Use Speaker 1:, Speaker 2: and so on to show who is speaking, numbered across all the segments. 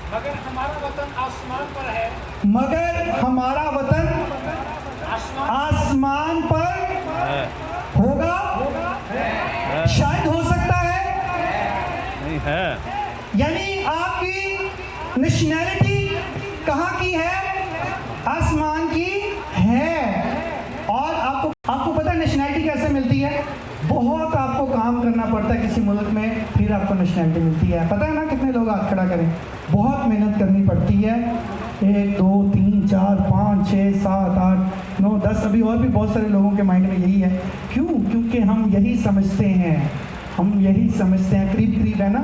Speaker 1: मगर हमारा वतन आसमान पर है,
Speaker 2: मगर हमारा वतन आसमान पर होगा, शायद हो सकता है,
Speaker 3: नहीं है।
Speaker 2: यानी आपकी नेशनैलिटी कहाँ की है? आसमान की है। और आपको पता है नेशनैलिटी कैसे मिलती है? बहुत आपको काम करना पड़ता है किसी मुल्क में, फिर आपको नेशनैलिटी मिलती है। पता है ना कितने लोग हाथ खड़ा करें? बहुत मेहनत करनी पड़ती है। 1 2 3 4 5 6 7 8 9 10, अभी और भी बहुत सारे लोगों के माइंड में यही है। क्यों? क्योंकि हम यही समझते हैं, करीब है ना,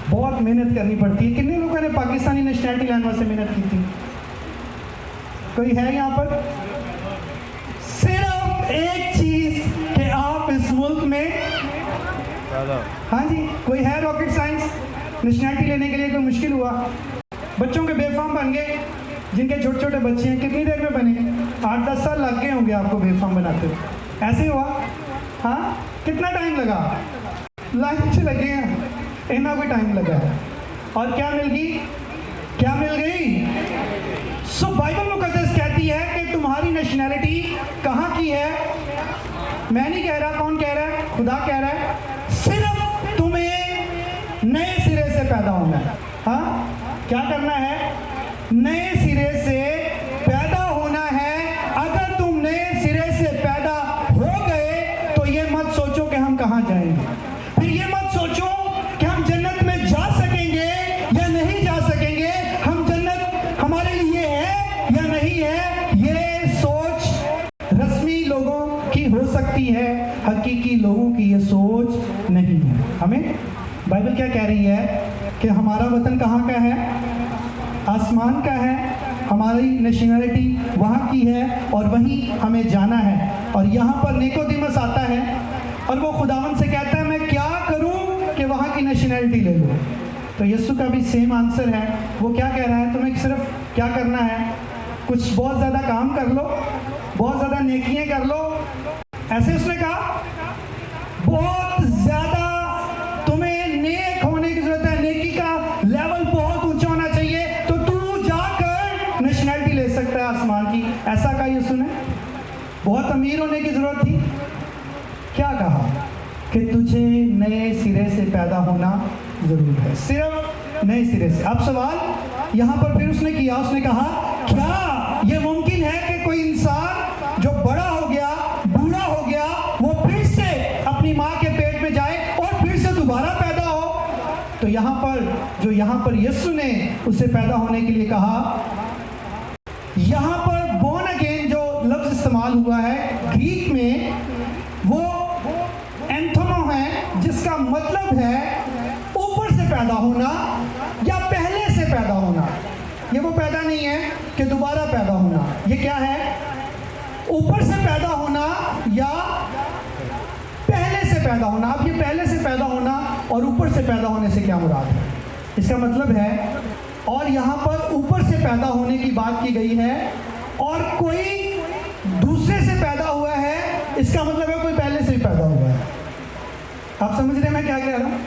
Speaker 2: बहुत मेहनत करनी पड़ती है। कितने लोगों ने पाकिस्तानी नेशनैलिटी लाने वास्ते मेहनत की थी? कोई है यहाँ पर? सिर्फ एक चीज कि आप इस मुल्क में, हाँ जी, कोई है रॉकेट साइंस? नेशनैलिटी लेने के लिए कोई मुश्किल हुआ? बच्चों के बेफाम बन गए, जिनके छोटे छोटे बच्चे हैं, कितनी देर में बने? 8-10 साल लग गए होंगे आपको बेफाम बनाते हुए। ऐसे हुआ? हाँ, कितना टाइम लगा? लाइन से लगे हैं, इतना कोई टाइम लगा है। और क्या मिल गई? सो बाइबल मुकद्दस कहती है कि तुम्हारी नेशनैलिटी कहाँ की है? मैं नहीं कह रहा, कौन कह रहा है? खुदा कह रहा है। सिर्फ तुम्हें नए सिरे से पैदा होना है। हाँ, क्या करना है? नए सिरे से पैदा होना है। अगर तुम नए सिरे से पैदा हो गए तो ये मत सोचो कि हम कहाँ जाएंगे, फिर ये मत सोचो कि हम जन्नत में जा सकेंगे या नहीं जा सकेंगे, हम जन्नत हमारे लिए है या नहीं है। ये सोच रस्मी लोगों की हो सकती है, हकीकी लोगों की ये सोच नहीं है। हमें बाइबल क्या कह रही है कि हमारा वतन कहाँ का है? आसमान का है। हमारी नेशनैलिटी वहाँ की है और वहीं हमें जाना है। और यहाँ पर निकोदेमस आता है और वो खुदावन से कहता है मैं क्या करूँ कि वहाँ की नेशनैलिटी ले लूँ? तो यीशु का भी सेम आंसर है। वो क्या कह रहा है? तुम्हें सिर्फ क्या करना है? कुछ बहुत ज़्यादा काम कर लो, बहुत ज़्यादा नेकियां कर लो। ऐसे उसने कहा बहुत ज़्यादा तुम्हें नेक होने की ज़रूरत है, नेकी का लेवल बहुत ऊंचा होना चाहिए, तो तू जाकर नेशनैलिटी ले सकता है आसमान की। ऐसा कहा यीशु ने? बहुत अमीर होने की ज़रूरत थी? क्या कहा? कि तुझे नए सिरे से पैदा होना ज़रूर है, सिर्फ नए सिरे से। अब सवाल यहाँ पर फिर उसने किया, उसने कहा क्या ये मुमकिन है कि कोई इंसान जो बड़ा हो गया, बूढ़ा हो गया, वो फिर से अपनी माँ के पेट में जाए और फिर से दोबारा पैदा हो? तो यहाँ पर यीशु ने उसे पैदा होने के लिए कहा। यहाँ पर बोर्न अगेन जो लफ्ज़ इस्तेमाल हुआ है ग्रीक में, वो एंथोनो है, जिसका मतलब है ऊपर से पैदा होना या पहले से पैदा होना। ये वो पैदा नहीं है कि दोबारा पैदा होना। ये क्या है? ऊपर से पैदा होना या पहले से पैदा होना। अब ये पहले से पैदा होना और ऊपर से पैदा होने से क्या मुराद है? इसका मतलब है, और यहाँ पर ऊपर से पैदा होने की बात की गई है और कोई दूसरे से पैदा हुआ है, इसका मतलब है कोई पहले से ही पैदा हुआ है। आप समझ रहे हैं मैं क्या कह रहा हूँ?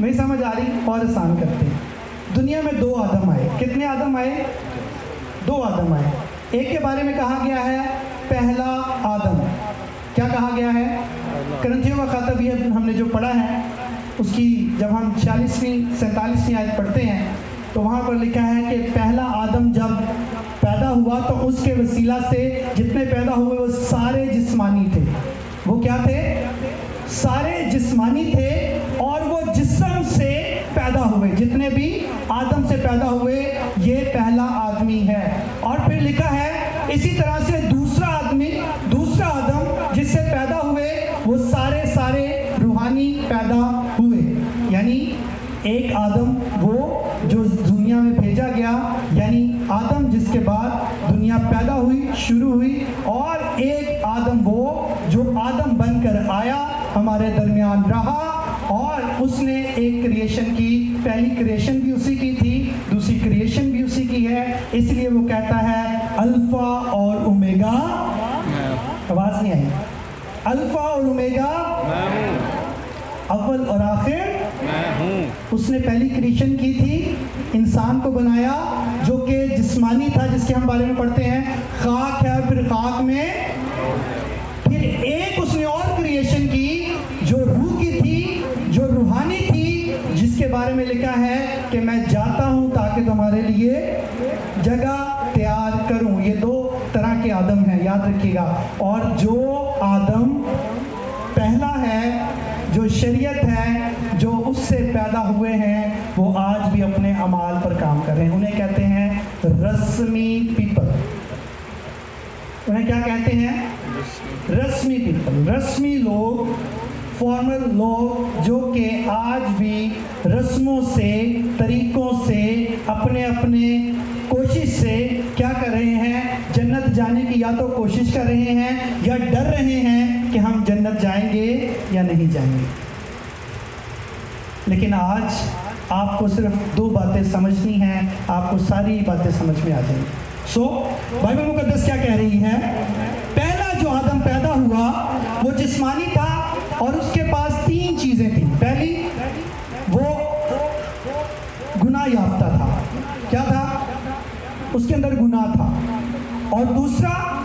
Speaker 2: नहीं समझ आ रही? और आसान करते हैं। दुनिया में 2 आदम आए। कितने आदम आए? 2 आदम आए। एक के बारे में कहा गया है पहला आदम। क्या कहा गया है? करंथियों का खातब ये हमने जो पढ़ा है, उसकी जब हम 46वीं 47वीं आयत पढ़ते हैं तो वहाँ पर लिखा है कि पहला आदम जब पैदा हुआ तो उसके वसीला से जितने पैदा हुए वो सारे जिस्मानी थे। वो क्या थे? सारे जिस्मानी थे और वो जिस्म से पैदा हुए। जितने भी आदम से पैदा हुए ये पहला आदमी है। और फिर लिखा है इसी तरह से दूसरा आदम जिससे पैदा हुए वो सारे रूहानी पैदा हुए। यानी एक आदम वो जो दुनिया में भेजा गया, यानी आदम जिसके बाद दुनिया पैदा हुई, शुरू हुई, और एक आदम वो जो आदम बनकर आया, हमारे दरमियान रहा और उसने एक क्रिएशन की। पहली क्रिएशन भी उसी की थी, दूसरी क्रिएशन भी उसी की है। इसलिए वो कहता है अल्फा और ओमेगा। आवाज नहीं आई? अल्फा और ओमेगा, अव्वल और आखिर। उसने पहली क्रिएशन की थी انسان کو بنایا جو کہ جسمانی تھا، جس کے ہم بارے میں پڑھتے ہیں خاک ہے اور پھر خاک میں، پھر ایک اس نے اور کریشن کی جو روح کی تھی، جو روحانی تھی، جس کے بارے میں لکھا ہے کہ میں جاتا ہوں تاکہ تمہارے لیے جگہ تیار کروں۔ یہ دو طرح کے آدم ہیں، یاد رکھیے گا۔ اور جو آدم پہلا ہے، جو شریعت ہے، جو اس سے پیدا ہوئے ہیں، وہ آج بھی اپنے اعمال پر کام کر رہے ہیں۔ انہیں کہتے ہیں رسمی پیپل۔ انہیں کیا کہتے ہیں؟ رسمی پیپل، رسمی لوگ، فارمل لوگ، جو کہ آج بھی رسموں سے، طریقوں سے، اپنے کوشش سے کیا کر رہے ہیں؟ جنت جانے کی یا تو کوشش کر رہے ہیں یا ڈر رہے ہیں کہ ہم جنت جائیں گے یا نہیں جائیں گے۔ لیکن آج آپ کو صرف دو باتیں سمجھنی ہیں، آپ کو ساری باتیں سمجھ میں آ جائیں گی۔ بائبل مقدس کیا کہہ رہی ہے؟ پہلا جو آدم پیدا ہوا وہ جسمانی تھا اور اس کے پاس تین چیزیں تھیں۔ پہلی، وہ گناہ یافتہ تھا۔ کیا تھا؟ اس کے اندر گناہ تھا۔ اور دوسرا،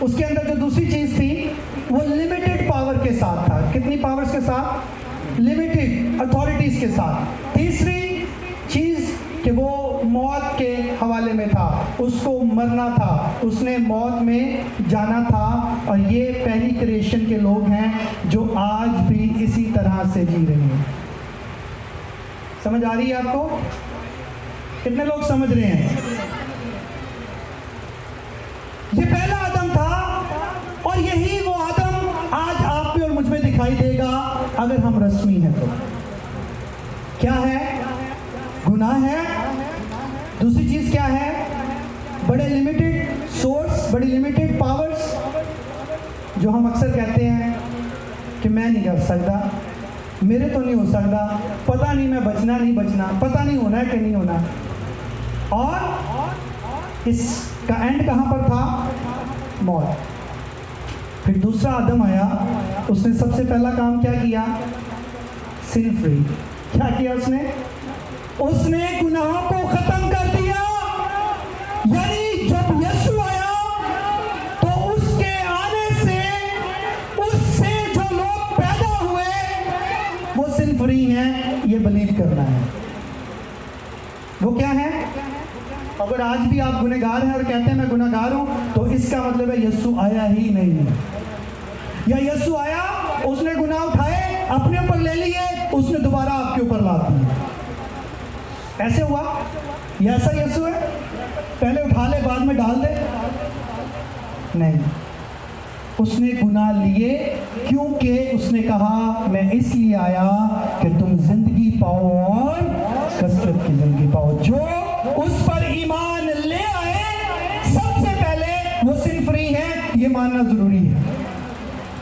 Speaker 2: اس کے اندر جو دوسری چیز تھی وہ لمیٹڈ پاور کے ساتھ تھا۔ کتنی پاورز کے ساتھ؟ لمیٹڈ اتھارٹیز کے ساتھ۔ تیسری چیز کہ وہ موت کے حوالے میں تھا، اس کو مرنا تھا، اس نے موت میں جانا تھا۔ اور یہ پہلی کریشن کے لوگ ہیں جو آج بھی اسی طرح سے جی رہے ہیں۔ سمجھ آ رہی ہے آپ کو؟ کتنے لوگ سمجھ رہے ہیں؟ یہ پہلا آدم تھا اور یہی وہ آدم آج آپ میں اور مجھ میں دکھائی دے گا اگر ہم رسمی ہیں تو۔ کیا ہے؟ گناہ ہے۔ دوسری چیز کیا ہے؟ بڑے لمیٹڈ سورس، بڑی لمیٹڈ پاورز، جو ہم اکثر کہتے ہیں کہ میں نہیں کر سکتا، میرے تو نہیں ہو سکتا، پتہ نہیں میں بچنا نہیں بچنا، پتہ نہیں ہونا ہے کہ نہیں ہونا۔ اور اس کا اینڈ کہاں پر تھا؟ موت۔ پھر دوسرا آدم آیا، اس نے سب سے پہلا کام کیا کیا؟ سن فری۔ کیا کیا اس نے گناہوں کو ختم کر دیا۔ یعنی جب یسوع آیا تو اس کے آنے سے، اس سے جو لوگ پیدا ہوئے وہ سن فری ہیں، یہ بلیو کرنا ہے۔ وہ کیا ہے؟ اگر آج بھی آپ گنہگار ہیں اور کہتے ہیں میں گنہگار ہوں، تو اس کا مطلب ہے یسوع آیا ہی نہیں ہے، یا یسوع آیا، اس نے گناہ اٹھائے، اپنے اوپر لے لیے، اس نے دوبارہ آپ کے اوپر لا دیے۔ ایسے ہوا؟ یہ ایسا یسوع ہے پہلے اٹھا لے بعد میں ڈال دے؟ نہیں، اس نے گناہ لیے، کیونکہ اس نے کہا میں اس لیے آیا کہ تم زندگی پاؤ اور کثرت کی زندگی پاؤ۔ جو اس پر ایمان لے آئے، سب سے پہلے وہ سن فری ہے، یہ ماننا ضروری ہے،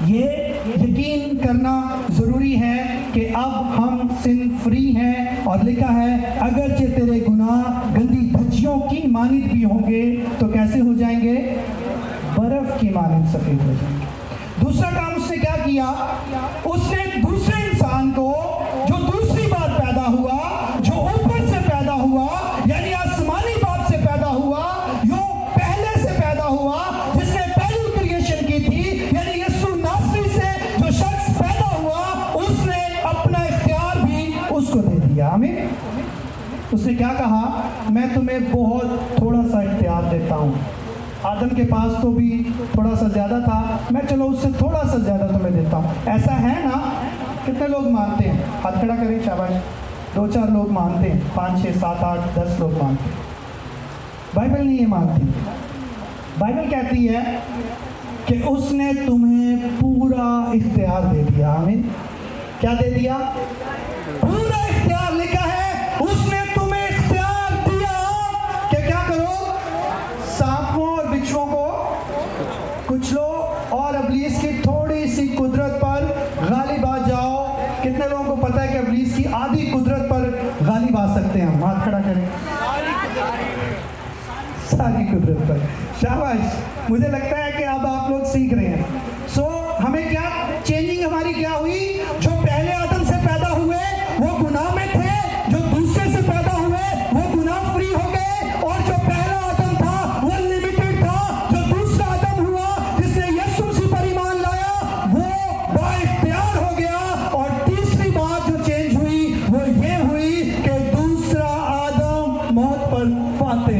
Speaker 2: یہ یقین کرنا ضروری ہے کہ اب ہم سن فری ہیں۔ اور لکھا ہے اگرچہ تیرے گناہ گندی دھجیوں کی مانند بھی ہوں گے تو کیسے ہو جائیں گے؟ برف کی مانند سفید ہو جائیں گے۔ دوسرا کام اس نے کیا کیا؟ اس نے دوسرے انسان کو جو دوسری بار پیدا ہوا، جو اوپر سے پیدا ہوا، یعنی آسمانی باپ سے پیدا ہوا، جو پہلے سے پیدا ہوا، جس نے پہلی کریشن کی تھی، یعنی یسوع ناصری سے جو شخص پیدا ہوا، اس نے اپنا اختیار بھی اس کو دے دیا۔ آمین۔ اس نے کیا کہا؟ میں تمہیں بہت تھوڑا سا اختیار دیتا ہوں۔ آدم کے پاس تو بھی تھوڑا سا زیادہ تھا، میں چلو اس سے تھوڑا سا زیادہ تمہیں دیتا ہوں۔ ایسا ہے نا؟ کتنے لوگ مانتے ہیں؟ ہاتھ کھڑا کریں، شاباش۔ 2-4 لوگ مانتے ہیں، 5 6 7 8 10 لوگ مانتے ہیں۔ بائبل نہیں یہ مانتی۔ بائبل کہتی ہے کہ اس نے تمہیں پورا اختیار دے دیا۔ آمین۔ کیا دے دیا؟ پورا اختیار۔ لکھا ہے اس نے تمہیں اختیار دیا کہ کیا کرو؟ سانپوں اور بچھوؤں کو کچھ لو اور ابلیس کی تھوڑی سی قدرت پر غالب آ جاؤ۔ کتنے لوگوں کو پتا ہے کہ ابلیس کی آدھی قدرت پر غالب آ سکتے ہیں؟ ہم ہاتھ کھڑا کریں۔ ساری قدرت پر۔ شاباش۔ مجھے لگتا ہے کہ اب آپ لوگ سیکھ رہے ہیں۔ ہمیں کیا چینجنگ ہماری کیا ہوئی؟ جو پہلے آدم سے پیدا ہوئے وہ گناہ میں تھے، جو دوسرے سے پیدا ہوئے وہ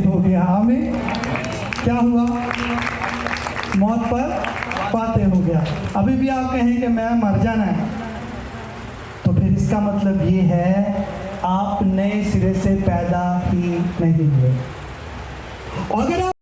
Speaker 2: ہو گیا. آمین. کیا ہوا؟ موت پر فاتح ہو گیا. ابھی بھی آپ کہیں کہ میں مر جانا ہے تو پھر اس کا مطلب یہ ہے آپ نئے سرے سے پیدا ہی نہیں ہوئے. اگر آپ